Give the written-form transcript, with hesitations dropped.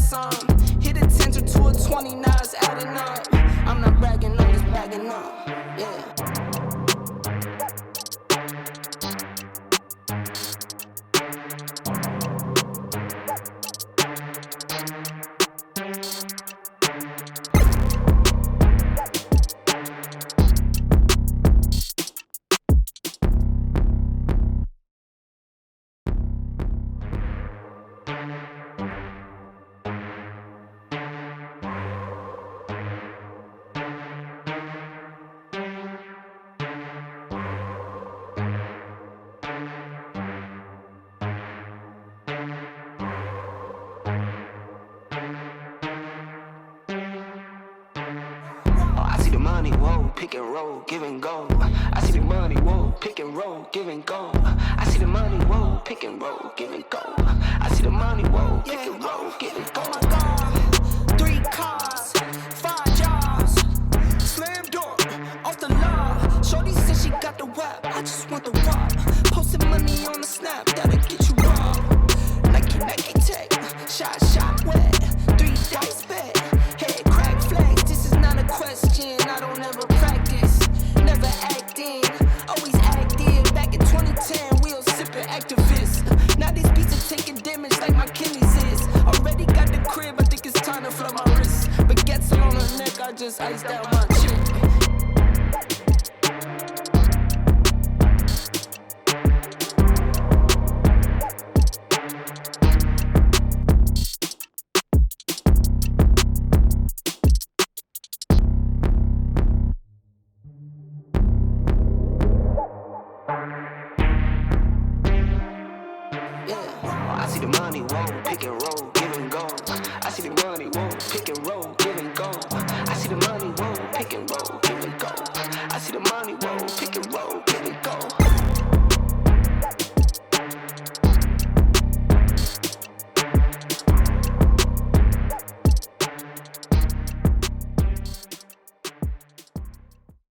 some. Hit a 10 to a 20, now it's adding up. I'm not bragging, I'm just bagging up. Yeah. I see the money, whoa, pick and roll, give and go. I see the money, whoa, pick and roll, give and go. I see the money, whoa, pick and roll, give and go. I see the money, whoa, pick and roll, give and go. Oh my God, 3 cars, 5 jobs, slam door, off the law. Shorty said she got the web, I just want the rock. Posting money on the snap, that'll get you robbed. Nike tech, shot wet, 3 dice bet, head crack flags. This is not a question, I don't ever practice, never acting, always active. Back in 2010, we all sipping activists. Now these beats are taking damage like my kidneys is. Already got the crib, I think it's time to flood my wrist. Baguettes on her neck, I just iced out my chick. I see the money, whoa, pick and roll, give and go. I see the money, whoa, pick and roll,